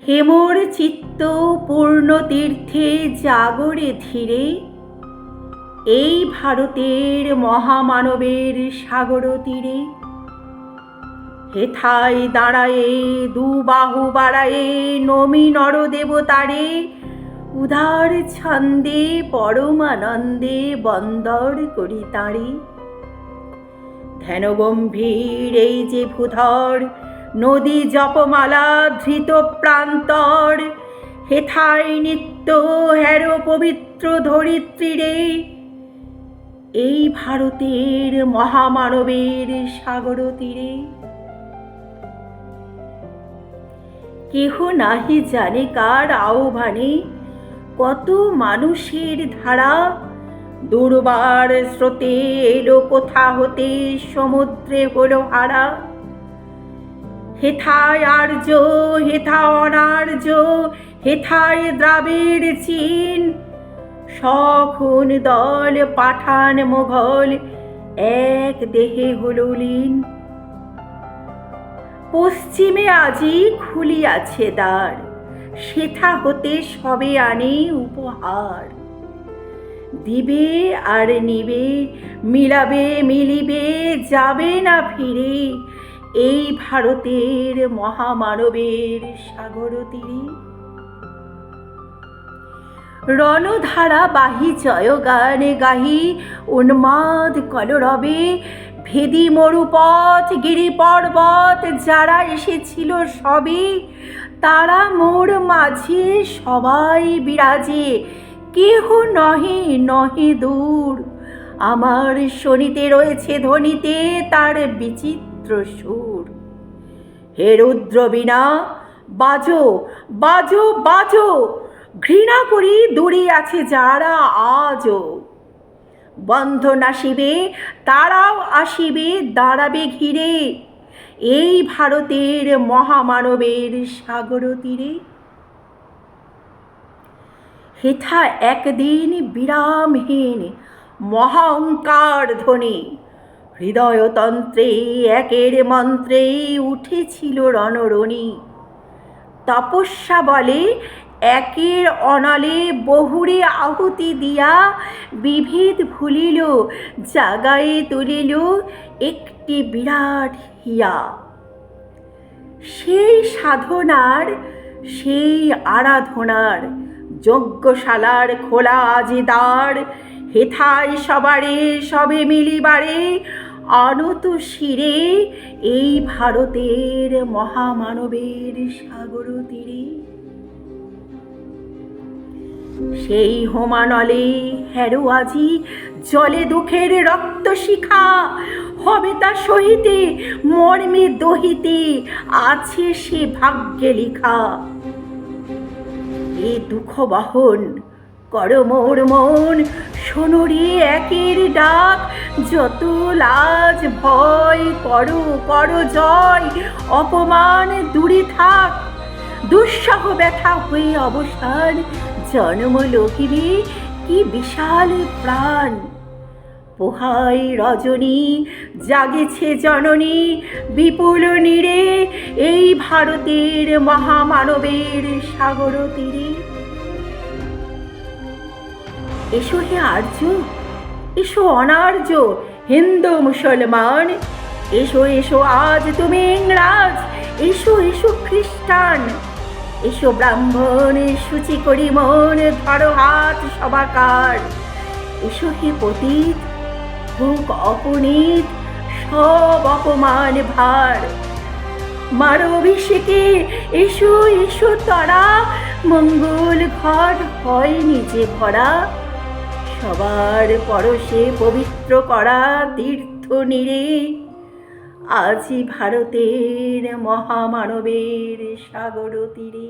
হেমর চিত্ত পূর্ণ তীর্থে জাগরে ধীরে, এই ভারতের মহামানবের সাগর তীরে। হেথায় দাঁড়ায়ে দুবাহু বাড়ায়ে নমি নরদেবতারে, উদার ছন্দে পরমানন্দে বন্দর করি তাঁরে। ধ্যান গম্ভীর এই যে ভূধর, নদী জপমালা ধৃত প্রান্তর, হেথায় নিত্য হের পবিত্র ধরিত্রীরে, এই ভারতের মহামানবের সাগর তীরে। কেহ নাহি জানে কার আহ্বানে, কত মানুষের ধারা, দুর্বার স্রোতে এলো কোথা হতে সমুদ্রে হলো হারা। হেথায় আর্য হেথা অনার্য, হেথায় দ্রাবিড় চীন, সখন দল পাঠান মোঘল এক দেহে হলো লীন। পশ্চিমে আজি খুলিয়াছে দ্বার, সেথা হতে সবে আনে উপহার। দিবে আর নিবে, মিলাবে মিলিবে, যাবে না ফিরে, এই ভারতের মহামানবের সাগর তীরে। রণধারা বাহি জয়গান গাহি উন্মাদ কলরবে, ভেদি মরুপথ গিরি পর্বত যারা এসেছিল সবে, তারা মোর মাঝে সবাই বিরাজে, কেহ নহে নহে দূর। আমার শনিতে রয়েছে ধ্বনিতে তার বিচিত্র সুর। হে রুদ্র বীণা বাজো বাজো বাজো, ঘৃণা করি দূরে আছে যারা আজও। বন্ধ নাসিবে তারাও আসিবে, দাঁড়াবে ঘিরে, এই ভারতের মহামানবের সাগর তীরে। হেথা একদিন বিরামহীন মহাঙ্কার ধ্বনি, হৃদয়তন্ত্রে একের মন্ত্রে উঠেছিল রণরণি। তপস্যা বলে একের অনলে বহুরে আহুতি দিয়া, বিভেদ ভুলিল জাগায়ে তুলিল একটি বিরাট হিয়া। সেই সাধনার সেই আরাধনার যজ্ঞশালার খোলা আজি দ্বার, হেথায় সবারে সবে মিলিবারে আনত শিরে, এই ভারতের মহামানবের সাগর তীরে। সেই হোমানলে হেরো আজি জলে দুঃখের রক্ত শিখা, হবে তা সহিতে মর্মে দহিতে আছে সে ভাগ্যে লিখা। এ দুঃখ বহন কর মোর মন, শোনরে একের ডাক, যত লাজ ভয় করো করো জয়, অপমান দূরে থাক। দুঃসহ ব্যথা হয়ে অবসান, জন্ম লহিবে কি বিশাল প্রাণ। পোহায় রজনী জাগেছে জননী বিপুল নীরে, এই ভারতের মহামানবের সাগর তীরে। এসো হে আর্য, এসো অনার্য, হিন্দু মুসলমান, এসো এসো আজ তুমি ইংরাজ, এসো এসো খ্রিস্টান, এসো ব্রাহ্মণ সূচি করি মন, ধরো হাত সবাকার। এসো হে পতিত হোক অপনীত সব অপমান ভার, মারো অভিষেকে এসো এসো তরা, মঙ্গল ঘট হয় নিজে ভরা। সবার পরশে পবিত্র করা তীর্থ নীরে, আজি ভারতের মহামানবের সাগর তীরে।